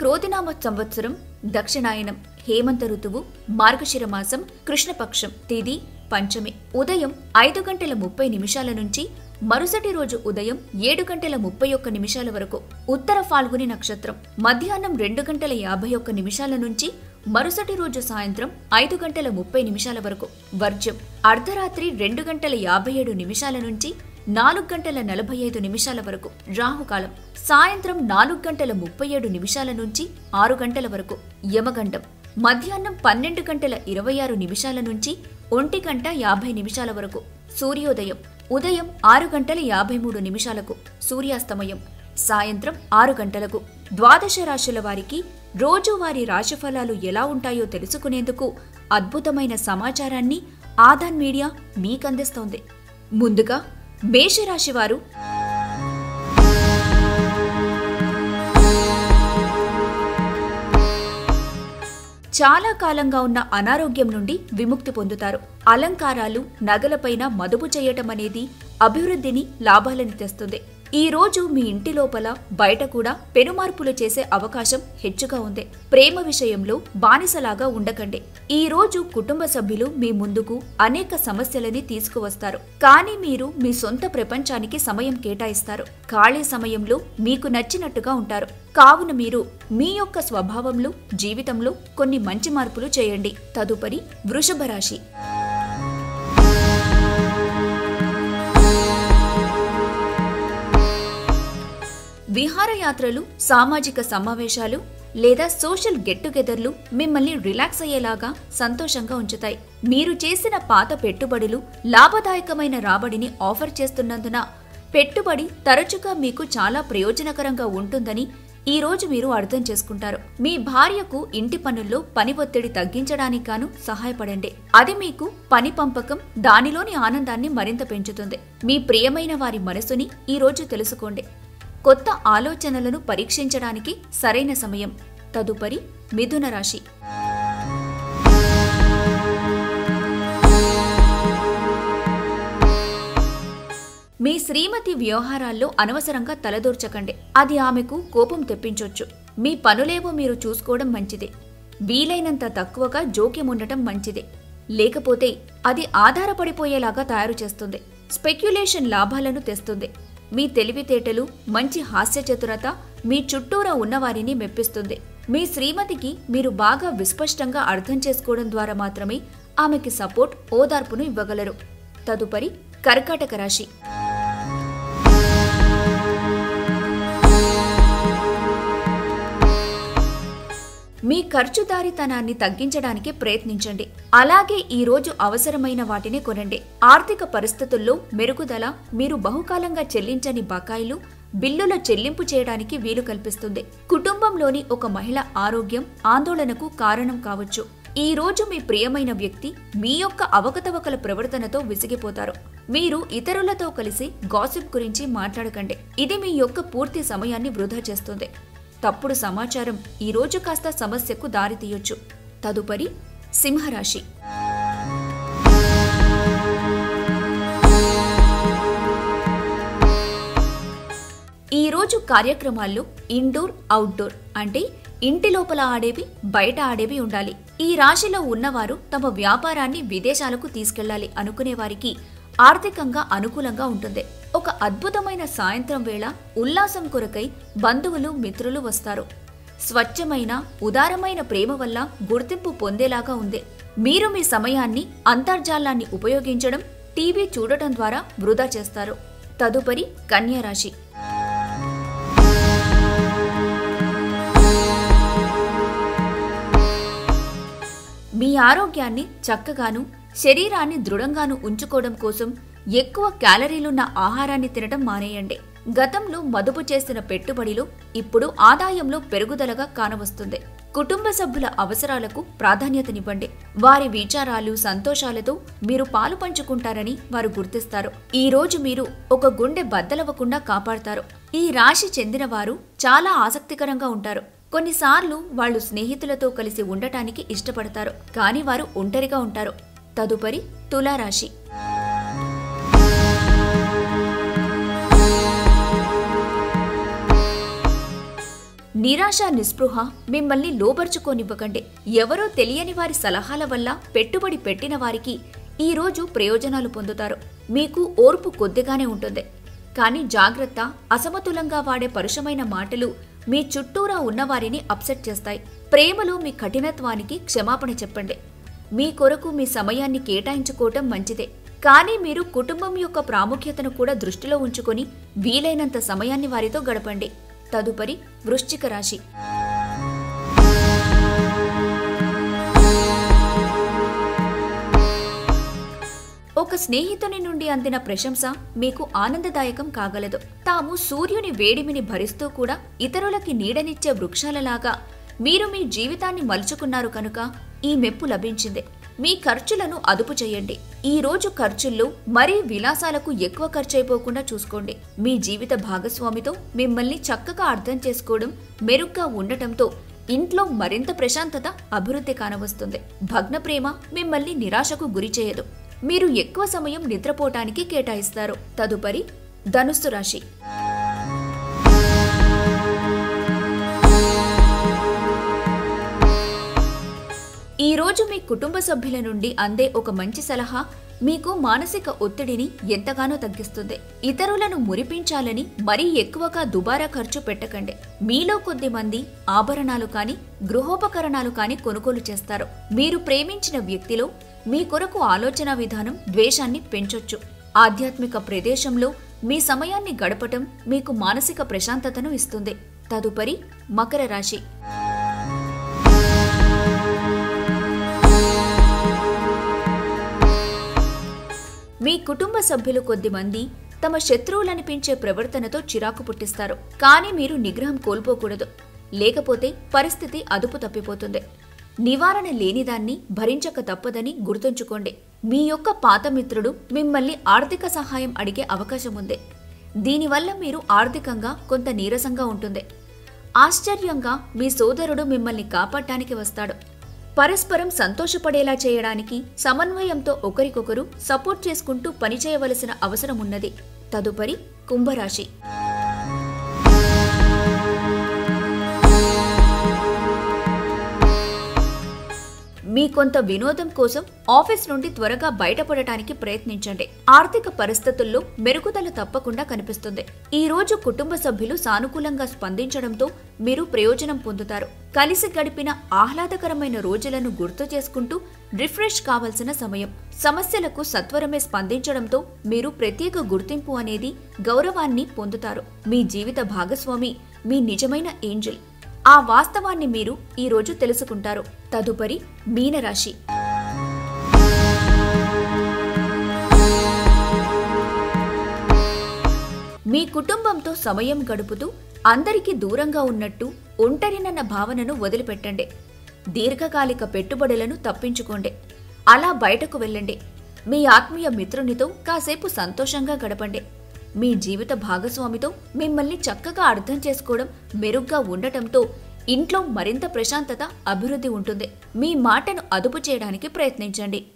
క్రోధినామ సంవత్సరం దక్షిణాయనం హేమంత ఋతువు మార్గశిర మాసం కృష్ణపక్షం తేదీ పంచమి ఉదయం 5:30 నుంచి మరుసటి రోజు ఉదయం 7:31 వరకు ఉత్తర ఫాల్గుని నక్షత్రం మధ్యాహ్నం 2:51 నుంచి మరుసటి రోజు సాయంత్రం 5:30 వరకు వర్జ్యం అర్ధరాత్రి 2:57 నుంచి 4:45 వరకు రాహుకాలం సాయంత్రం 4:37 నుంచి 6 గంటల వరకు యమగండం మధ్యాహ్నం 12:26 నుంచి 1:50 వరకు సూర్యోదయం ఉదయం 6:53 సూర్యాస్తమయం సాయంత్రం 6 గంటలకు ద్వాదశ రాశుల వారికి రోజువారీ రాశిఫలాలు ఎలా ఉంటాయో తెలుసుకునేందుకు అద్భుతమైన సమాచారాన్ని ఆదాన్ మీడియా మీకందిస్తోంది. ముందుగా మేషరాశి వారు చాలా కాలంగా ఉన్న అనారోగ్యం నుండి విముక్తి పొందుతారు. అలంకారాలు నగలపైన మదుపు చేయటం అనేది అభివృద్ధిని లాభాలను తెస్తుంది. ఈ రోజు మీ ఇంటి లోపల బయట కూడా పెనుమార్పులు చేసే అవకాశం హెచ్చుగా ఉంది. ప్రేమ విషయంలో బానిసలాగా ఉండకండి. ఈ రోజు కుటుంబ సభ్యులు మీ ముందుకు అనేక సమస్యలని తీసుకువస్తారు. కానీ మీరు మీ సొంత ప్రపంచానికి సమయం కేటాయిస్తారు. ఖాళీ సమయంలో మీకు నచ్చినట్టుగా ఉంటారు. కావున మీరు మీ యొక్క స్వభావంలో జీవితంలో కొన్ని మంచి మార్పులు చేయండి. తదుపరి వృషభ రాశి. విహారయాత్రలు సామాజిక సమావేశాలు లేదా సోషల్ గెట్ టుగెదర్లు మిమ్మల్ని రిలాక్స్ అయ్యేలాగా సంతోషంగా ఉంచుతాయి. మీరు చేసిన పాత పెట్టుబడులు లాభదాయకమైన రాబడిని ఆఫర్ చేస్తున్నందున పెట్టుబడి తరచుగా మీకు చాలా ప్రయోజనకరంగా ఉంటుందని ఈ రోజు మీరు అర్థం చేసుకుంటారు. మీ భార్యకు ఇంటి పనుల్లో పని ఒత్తిడి తగ్గించడానికి గాను సహాయపడండి. అది మీకు పని పంపకం దానిలోని ఆనందాన్ని మరింత పెంచుతుంది. మీ ప్రియమైన వారి మనసుని ఈ రోజు తెలుసుకోండి. కొత్త ఆలోచనలను పరీక్షించడానికి సరైన సమయం. తదుపరి మిథున రాశి. మీ శ్రీమతి వ్యవహారాల్లో అనవసరంగా తలదూర్చకండి. అది ఆమెకు కోపం తెప్పించొచ్చు. మీ పనులేవో మీరు చూసుకోవడం మంచిది. వీలైనంత తక్కువగా జోక్యం ఉండటం మంచిది. లేకపోతే అది ఆధారపడిపోయేలాగా తయారు చేస్తుంది. స్పెక్యులేషన్ లాభాలను తెస్తుంది. మీ తెలివితేటలు మంచి హాస్య చతురత మీ చుట్టూరా ఉన్నవారిని మెప్పిస్తుంది. మీ శ్రీమతికి మీరు బాగా విస్పష్టంగా అర్థం చేసుకోవడం ద్వారా మాత్రమే ఆమెకి సపోర్ట్ ఓదార్పును ఇవ్వగలరు. తదుపరి కర్కాటక రాశి. మీ ఖర్చుదారీతనాన్ని తగ్గించడానికి ప్రయత్నించండి. అలాగే ఈ రోజు అవసరమైన వాటిని కొనండి. ఆర్థిక పరిస్థితుల్లో మెరుగుదల మీరు బహుకాలంగా చెల్లించని బకాయిలు బిల్లుల చెల్లింపు చేయడానికి వీలు కల్పిస్తుంది. కుటుంబంలోని ఒక మహిళ ఆరోగ్యం ఆందోళనకు కారణం కావచ్చు. ఈ రోజు మీ ప్రియమైన వ్యక్తి మీ యొక్క అవకతవకల ప్రవర్తనతో విసిగిపోతారు. మీరు ఇతరులతో కలిసి గాసిప్ గురించి మాట్లాడకండి. ఇది మీ యొక్క పూర్తి సమయాన్ని వృధా చేస్తుంది. తప్పుడు సమాచారం ఈ రోజు కాస్త సమస్యకు దారితీయొచ్చు. తదుపరి సింహరాశి. ఈ రోజు కార్యక్రమాల్లో ఇండోర్ అవుట్డోర్ అంటే ఇంటి లోపల ఆడేవి బయట ఆడేవి ఉండాలి. ఈ రాశిలో ఉన్నవారు తమ వ్యాపారాన్ని విదేశాలకు తీసుకెళ్లాలి అనుకునే వారికి ఆర్థికంగా అనుకూలంగా ఉంటుంది. ఒక అద్భుతమైన సాయంత్రం వేళ ఉల్లాసం కొరకై బంధువులు మిత్రులు వస్తారు. స్వచ్ఛమైన ఉదారమైన ప్రేమ వల్ల గుర్తింపు పొందేలాగా ఉంది. మీరు మీ సమయాన్ని అంతర్జాలాన్ని ఉపయోగించడం టీవీ చూడటం ద్వారా వృధా చేస్తారు. తదుపరి కన్యా రాశి. మీ ఆరోగ్యాన్ని చక్కగాను శరీరాన్ని దృఢంగాను ఉంచుకోవడం కోసం ఎక్కువ క్యాలరీలున్న ఆహారాన్ని తినడం మానేయండి. గతంలో మదుపు చేసిన పెట్టుబడిలో ఇప్పుడు ఆదాయంలో పెరుగుదలగా కానవస్తుంది. కుటుంబ సభ్యుల అవసరాలకు ప్రాధాన్యతనివ్వండి. వారి విచారాలు సంతోషాలతో మీరు పాలు పంచుకుంటారని వారు గుర్తిస్తారు. ఈ రోజు మీరు ఒక గుండె బద్దలవ్వకుండా కాపాడతారు. ఈ రాశి చెందిన వారు చాలా ఆసక్తికరంగా ఉంటారు. కొన్నిసార్లు వాళ్ళు స్నేహితులతో కలిసి ఉండటానికి ఇష్టపడతారు. కానీ వారు ఒంటరిగా ఉంటారు. తదుపరి తులారాశి. నిరాశ నిస్పృహ మిమ్మల్ని లోబర్చుకోనివ్వకండి. ఎవరో తెలియని వారి సలహాల వల్ల పెట్టుబడి పెట్టిన వారికి ఈ రోజు ప్రయోజనాలు పొందుతారు. మీకు ఓర్పు కొద్దిగానే ఉంటుంది, కానీ జాగ్రత్త. అసమతులంగా వాడే పరుషమైన మాటలు మీ చుట్టూరా ఉన్నవారిని అప్సెట్ చేస్తాయి. ప్రేమలో మీ కఠినత్వానికి క్షమాపణ చెప్పండి. మీ కొరకు మీ సమయాన్ని కేటాయించుకోవటం మంచిదే, కానీ మీరు కుటుంబం యొక్క ప్రాముఖ్యతను కూడా దృష్టిలో ఉంచుకొని వీలైనంత సమయాన్ని వారితో గడపండి. తదుపరి వృశ్చిక రాశి. ఒక స్నేహితుని నుండి అందిన ప్రశంస మీకు ఆనందదాయకం కాగలదు. తాము సూర్యుని వేడిమిని భరిస్తూ కూడా ఇతరులకి నీడనిచ్చే వృక్షాలలాగా మీరు మీ జీవితాన్ని మలుచుకున్నారు కనుక ఈ మెప్పు లభించింది. మీ ఖర్చులను అదుపు చేయండి. ఈ రోజు ఖర్చుల్లో మరీ విలాసాలకు ఎక్కువ ఖర్చయిపోకుండా చూసుకోండి. మీ జీవిత భాగస్వామితో మిమ్మల్ని చక్కగా అర్థం చేసుకోవడం, మెరుగ్గా ఉండటంతో ఇంట్లో మరింత ప్రశాంతత, అభివృద్ధి కానవస్తుంది. భగ్న ప్రేమ మిమ్మల్ని నిరాశకు గురి చేయదు. మీరు ఎక్కువ సమయం నిద్రపోవటానికి కేటాయిస్తారు. తదుపరి ధనుస్సు రాశి. ఈ రోజు మీ కుటుంబ సభ్యుల నుండి అందే ఒక మంచి సలహా మీకు మానసిక ఒత్తిడిని ఎంతగానో తగ్గిస్తుంది. ఇతరులను మురిపించాలని మరీ ఎక్కువగా దుబారా ఖర్చు పెట్టకండి. మీలో కొద్ది మంది ఆభరణాలు కాని, గృహోపకరణాలు కాని కొనుగోలు చేస్తారు. మీరు ప్రేమించిన వ్యక్తిలో మీ కొరకు ఆలోచన విధానం ద్వేషాన్ని పెంచొచ్చు. ఆధ్యాత్మిక ప్రదేశంలో మీ సమయాన్ని గడపటం మీకు మానసిక ప్రశాంతతను ఇస్తుంది. తదుపరి మకర రాశి. మీ కుటుంబ సభ్యులు కొద్దిమంది తమ శత్రువులనిపించే ప్రవర్తనతో చిరాకు పుట్టిస్తారు, కానీ మీరు నిగ్రహం కోల్పోకూడదు, లేకపోతే పరిస్థితి అదుపు తప్పిపోతుంది. నివారణ లేనిదాన్ని భరించక తప్పదని గుర్తుంచుకోండి. మీ యొక్క పాత మిత్రుడు మిమ్మల్ని ఆర్థిక సహాయం అడిగే అవకాశం ఉంది. దీనివల్ల మీరు ఆర్థికంగా కొంత నీరసంగా ఉంటుంది. ఆశ్చర్యంగా మీ సోదరుడు మిమ్మల్ని కాపాడటానికి వస్తాడు. పరస్పరం సంతోషపడేలా చేయడానికి సమన్వయంతో ఒకరికొకరు సపోర్ట్ చేసుకుంటూ పనిచేయవలసిన అవసరం ఉన్నది. తదుపరి కుంభరాశి. మీ కొంత వినోదం కోసం ఆఫీస్ నుండి త్వరగా బయటపడటానికి ప్రయత్నించండి. ఆర్థిక పరిస్థితుల్లో మెరుగుదల తప్పకుండా కనిపిస్తుంది. ఈ రోజు కుటుంబ సభ్యులు సానుకూలంగా స్పందించడంతో మీరు ప్రయోజనం పొందుతారు. కలిసి గడిపిన ఆహ్లాదకరమైన రోజులను గుర్తు చేసుకుంటూ రిఫ్రెష్ కావాల్సిన సమయం. సమస్యలకు సత్వరమే స్పందించడంతో మీరు ప్రత్యేక గుర్తింపు అనేది గౌరవాన్ని పొందుతారు. మీ జీవిత భాగస్వామి మీ నిజమైన ఏంజెల్. ఆ వాస్తవాన్ని మీరు ఈ రోజు తెలుసుకుంటారు. తదుపరి మీనరాశి. మీ కుటుంబంతో సమయం గడుపుతూ అందరికీ దూరంగా ఉన్నట్టు ఒంటరినన్న భావనను వదిలిపెట్టండి. దీర్ఘకాలిక పెట్టుబడులను తప్పించుకోండి. అలా బయటకు వెళ్ళండి. మీ ఆత్మీయ మిత్రునితో కాసేపు సంతోషంగా గడపండి. మీ జీవిత భాగస్వామితో మిమ్మల్ని చక్కగా అర్థం చేసుకోవడం, మెరుగ్గా ఉండటంతో ఇంట్లో మరింత ప్రశాంతత, అభివృద్ధి ఉంటుంది. మీ మాటను అదుపు చేయడానికి ప్రయత్నించండి.